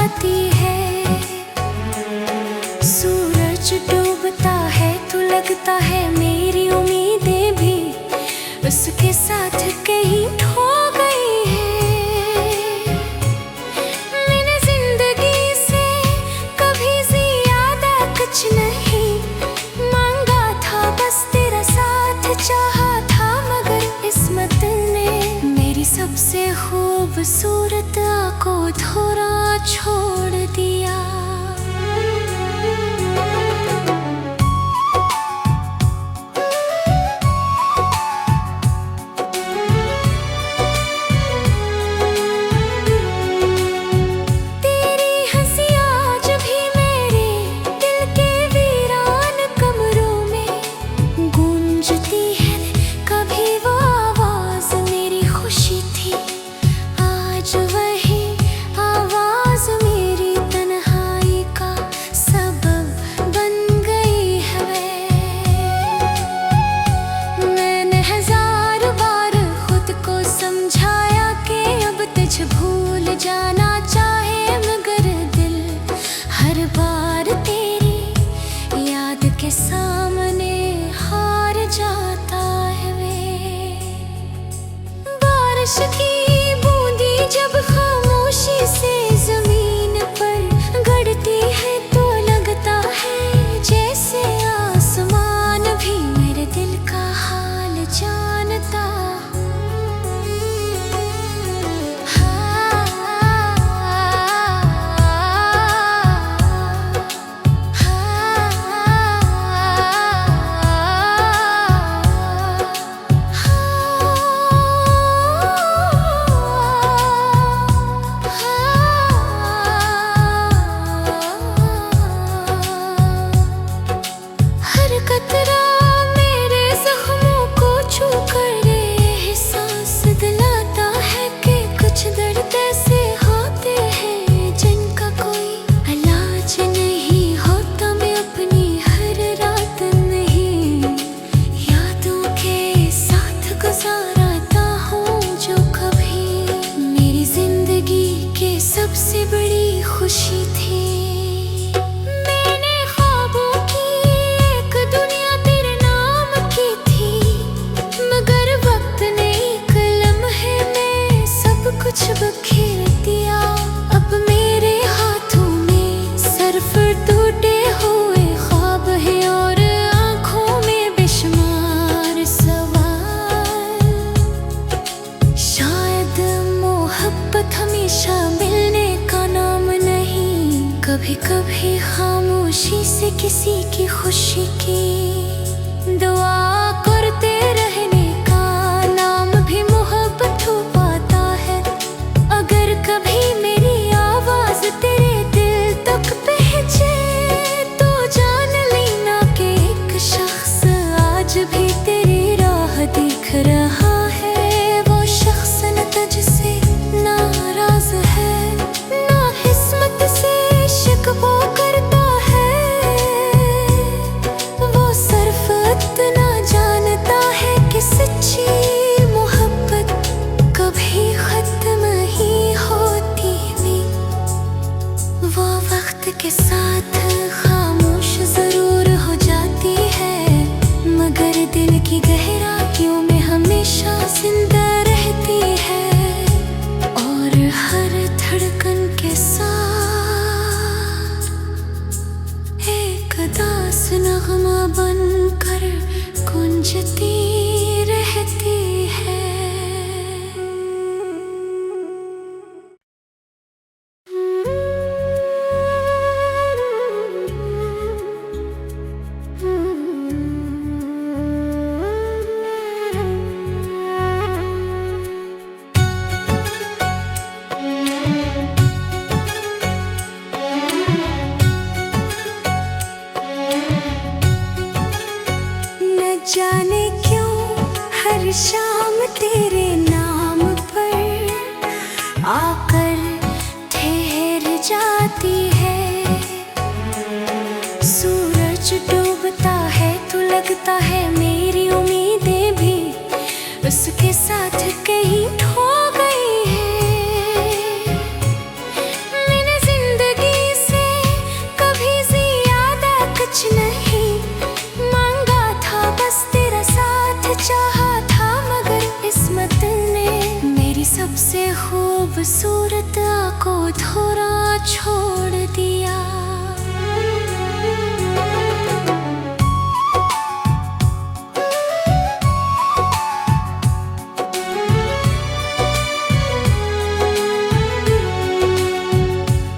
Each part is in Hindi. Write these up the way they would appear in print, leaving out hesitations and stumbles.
जाती है। सूरज डूबता है तो लगता है मेरी उम्मीदें भी उसके साथ कहीं खो गई है। मैंने जिंदगी से कभी ज्यादा कुछ नहीं मांगा था, बस तेरा साथ चाहा था, मगर किस्मत ने मेरी सबसे खूबसूरत को थोड़ा छोड़ दिया। भूल जाना चाहे मगर दिल हर बार तेरी याद के सामने हार जाता है वे। बारिश की बूंदी जब खामोशी से जमीन पर गड़ती है तो लगता है जैसे आसमान भी मेरे दिल का हाल जानता। सबसे बड़ी खुशी थी मैंने ख्वाबों की एक दुनिया तेरे नाम की थी, मगर वक्त ने एक लम्हे में सब कुछ बखेर दिया। अब मेरे हाथों में सिर्फ टूटे हुए ख्वाब हैं और आँखों में बेशुमार सवाल। शायद मोहब्बत हमेशा मिलने का नाम नहीं, कभी कभी खामोशी से किसी की खुशी की दुआ करते रहने का नाम भी मोहब्बत हो पाता है। अगर कभी मेरी आवाज तेरे दिल तक पहुंचे तो जान लेना कि एक शख्स आज भी तेरी राह देख रहा है। वो शख्स न तुझसे नाराज है ना किस्मत से शिकवा करता है, वो सिर्फ इतना जानता है कि सच्ची मोहब्बत कभी खत्म ही होती नहीं। वो वक्त के साथ खामोश जरूर हो जाती है, मगर दिल की गहराइयों में हमेशा जिंदा रहती है और हर धड़कन के साथ एक दास नगमा बनकर गूंजती रहती है। जाने क्यों हर शाम तेरे नाम पर आकर ठहर जाती है। सूरज डूबता है तो लगता है मेरी उम्मीदें भी उसके साथ कहीं खो गई है। मैंने खूबसूरत को थोड़ा छोड़ दिया।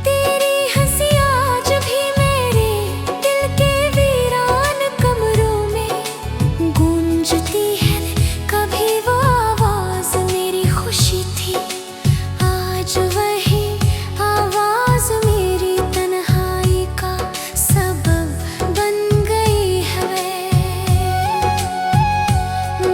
तेरी हंसी आज भी मेरे दिल के वीरान कमरों में गूंजती है। कभी वो आवाज मेरी खुशी थी, आज वही आवाज मेरी तन्हाई का सबब बन गई है।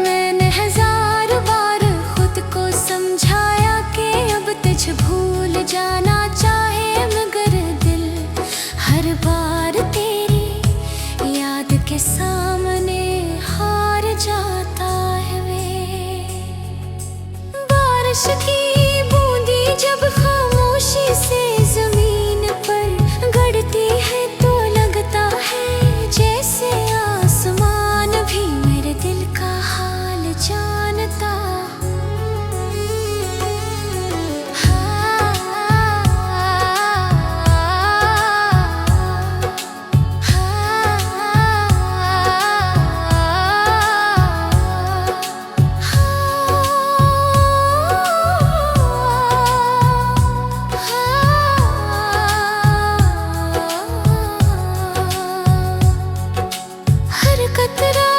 मैंने हजार बार खुद को समझाया कि अब तुझे भूल जाना चाहे, मगर दिल हर बार तेरी याद के सामने हार जाता है वे। बारिश की बूंदी जब खामोशी से जमीन पर गड़ती है तो लगता है जैसे आसमान भी मेरे दिल का हाल जानता। हर कतरा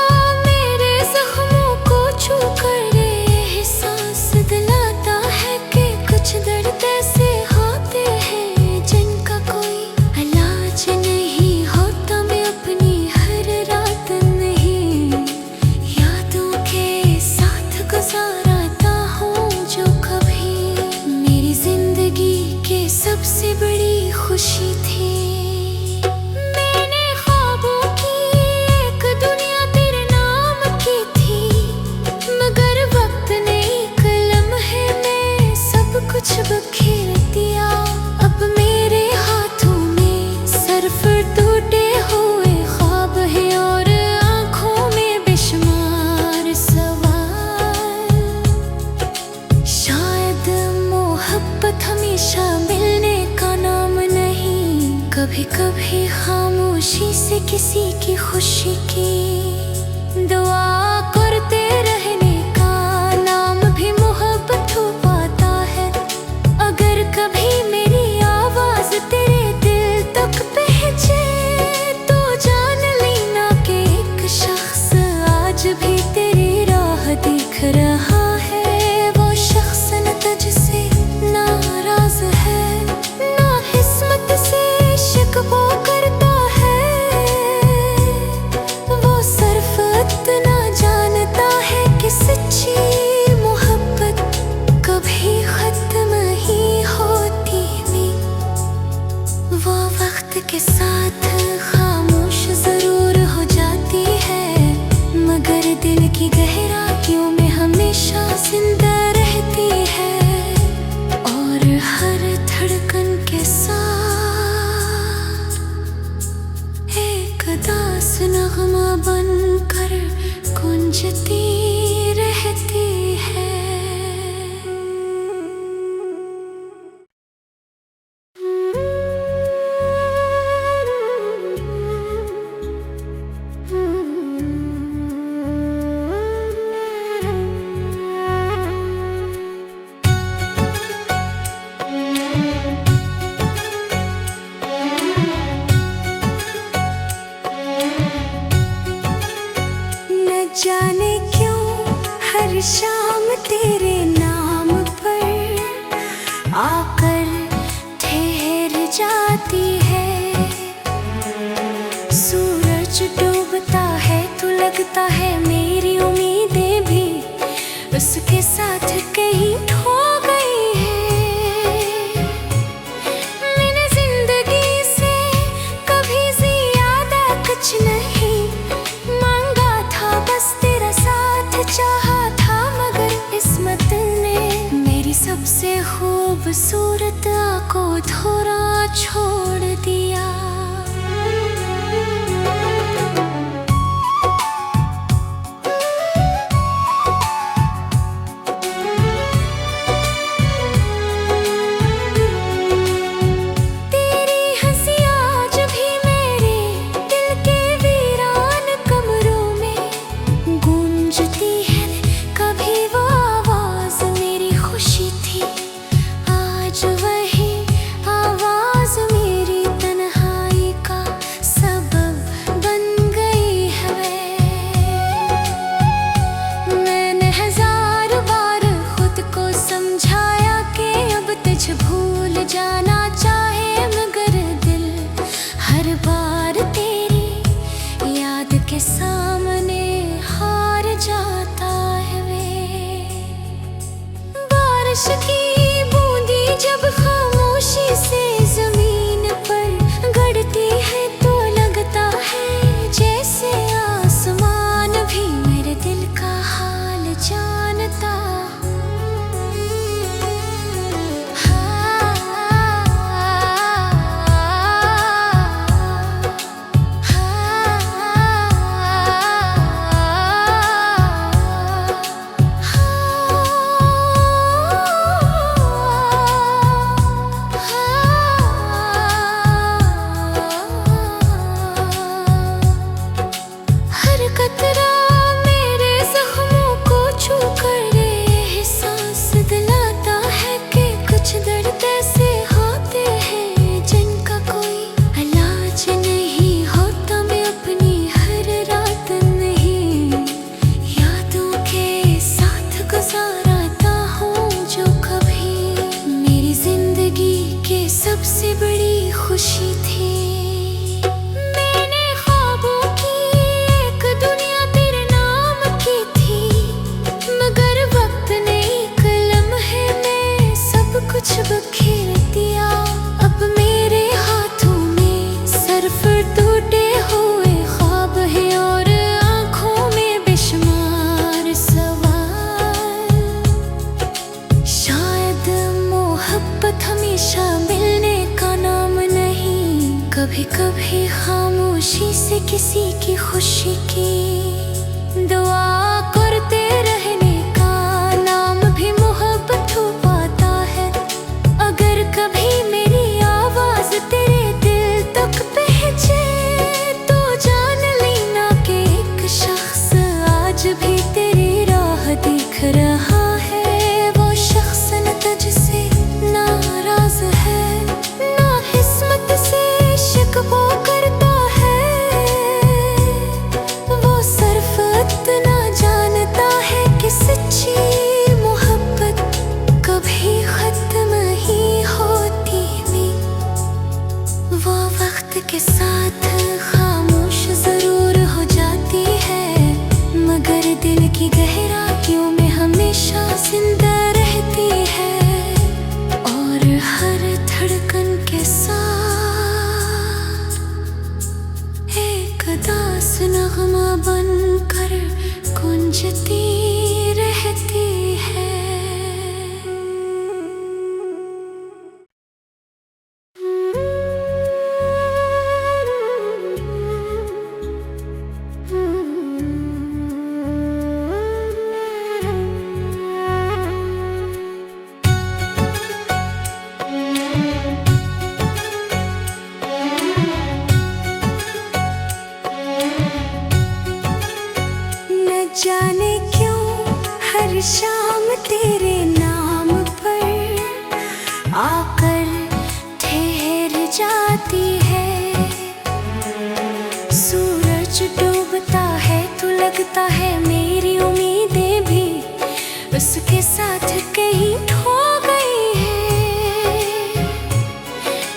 मेरे जख्मों को छू कर एहसास दिलाता है कि कुछ दर्द ऐसे होते हैं जिनका कोई इलाज नहीं होता। मैं अपनी हर रात नहीं यादों के साथ गुजारता हूँ जो कभी मेरी जिंदगी के सबसे बड़ी खुशी थी। मैंने ख्वाबों की एक दुनिया तेरे नाम की थी, मगर वक्त ने एक लम्हे में सब कुछ बखेर दिया। अब मेरे हाथों में सिर्फ टूटे हुए ख्वाब हैं और आँखों में बेशुमार सवाल। शायद मोहब्बत हमेशा मिलने का नाम नहीं, कभी कभी खामोशी से किसी की खुशी की दुआ करते रहने का नाम भी मोहब्बत हो पाता है। अगर कभी मेरी आवाज तेरे दिल तक पहुंचे तो जान लेना कि एक शख्स आज भी तेरी राह देख रहा है। वो शख्स न तुझसे नाराज है, ना किस्मत से शिकवा करता है। वो सिर्फ इतना जानता है कि सच्ची मोहब्बत कभी खत्म ही होती नहीं। वो वक्त के साथ खामोश जरूर हो जाती है, मगर दिल की गहराइयों में हमेशा जिंदा रहती है। और हर धड़कन के साथ एक दास नगमा बनकर गूंजती रहती है। न जाने क्यों हर शाम तेरे नाम पर आकर ठहर जाती है। सूरज डूबता है तो लगता है मेरी उम्मीदें भी उसके साथ कहीं खो गई है। मैंने जिंदगी से कभी ज्यादा कुछ नहीं मांगा था, बस तेरा साथ चाहा था, मगर किस्मत ने मेरी सबसे खूबसूरत को थोड़ा छोड़ दिया। तुझ भूल जाना चाहे, मगर दिल हर बार तेरी याद के सामने हार जाता है वे। बारिश की बूंदी जब खामोशी से जमीन पर गड़ती है तो लगता है जैसे आसमान भी मेरे दिल का हाल जानता। सबसे बड़ी खुशी थी मैंने ख्वाबों की एक दुनिया तेरे नाम की थी, मगर वक्त ने एक लम्हे में सब कुछ बखेर दिया। अब मेरे हाथों में सिर्फ टूटे हुए ख्वाब हैं और आँखों में बेशुमार सवाल। शायद मोहब्बत हमेशा मिलने का नाम नहीं, कभी कभी खामोशी से किसी की खुशी की दुआ करते रहने का नाम भी मोहब्बत हो पाता है। अगर कभी मेरी आवाज तेरे दिल तक पहुंचे तो जान लेना कि एक शख्स आज भी तेरी राह देख रहा है। वो शख्स न तुझसे नाराज है, ना किस्मत से शिकवा करता है। वो सिर्फ इतना जानता है कि सच्ची मोहब्बत कभी खत्म ही होती नहीं। वो वक्त के साथ खामोश जरूर हो जाती है, मगर दिल की गहराइयों में हमेशा जिंदा रहती है। और हर धड़कन के साथ एक दास नगमा बनकर गूंजती रहती है। जाने क्यों हर शाम तेरे नाम पर आकर ठहर जाती है। सूरज डूबता है तो लगता है मेरी उम्मीदें भी उसके साथ कहीं खो गई है।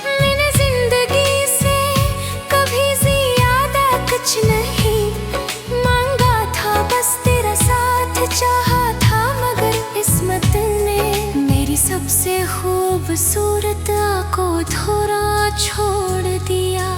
मैंने जिंदगी से कभी ज्यादा कुछ नहीं मांगा था, बस तेरा साथ चाहा था, मगर किस्मत ने मेरी सबसे खूबसूरत को थोड़ा छोड़ दिया।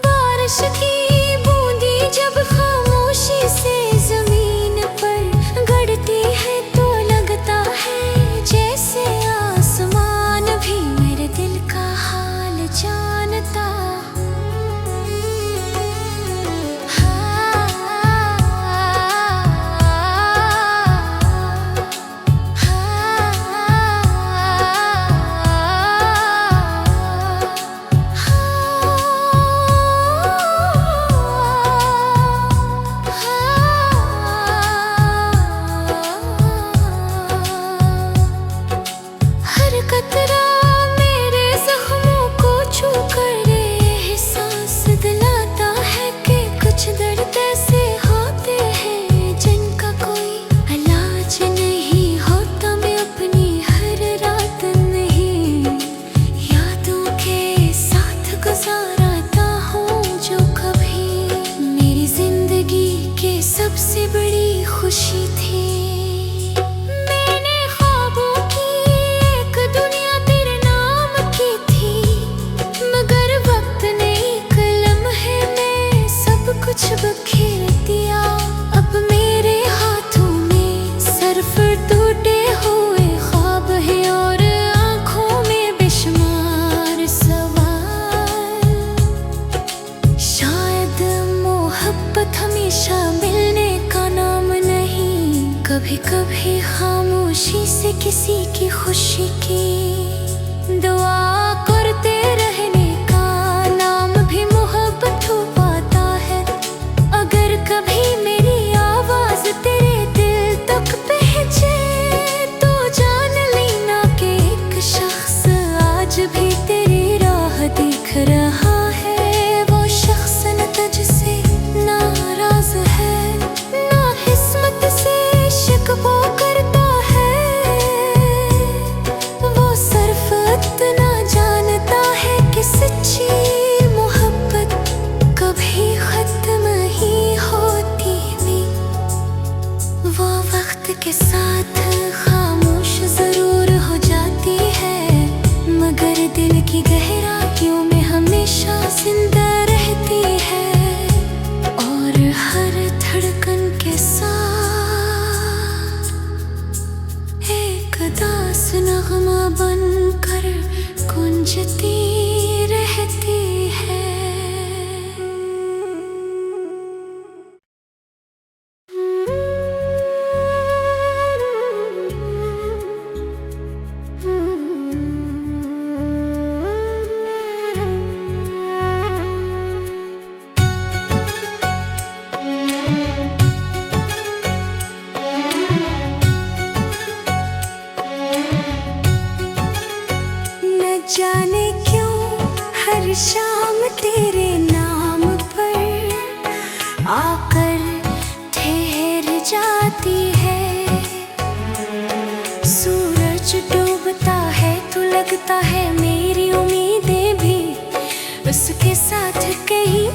बारिश की बूंदी से बड़ी खुशी थी। मैंने ख्वाबों की एक दुनिया तेरे नाम की थी, मगर वक्त ने एक लम्हे में सब कुछ बखेर दिया। अब मेरे हाथों में सिर्फ टूटे हुए ख्वाब हैं और आँखों में बेशुमार सवाल। शायद मोहब्बत हमेशा मिलने का नाम नहीं, कभी कभी खामोशी से किसी की खुशी की दुआ करते रहने का नाम भी मोहब्बत हो पाता है। अगर कभी मेरी आवाज तेरे दिल तक पहुंचे तो जान लेना कि एक शख्स आज भी तेरी राह देख रहा है। वो शख्स न तुझसे नाराज है, ना किस्मत से शिकवा करता है। वो सिर्फ इतना जानता है कि सच्ची मोहब्बत कभी खत्म ही होती नहीं। वो वक्त के साथ खामोश जरूर हो जाती है, मगर दिल की गहराइयों में हमेशा जिंदा रहती है। और हर धड़कन के साथ एक दास नगमा बनकर गूंजती रहती है। न जाने क्यों हर शाम तेरे नाम पर आकर ठहर जाती है। सूरज डूबता है तो लगता है मेरी उम्मीदें भी उसके साथ कहीं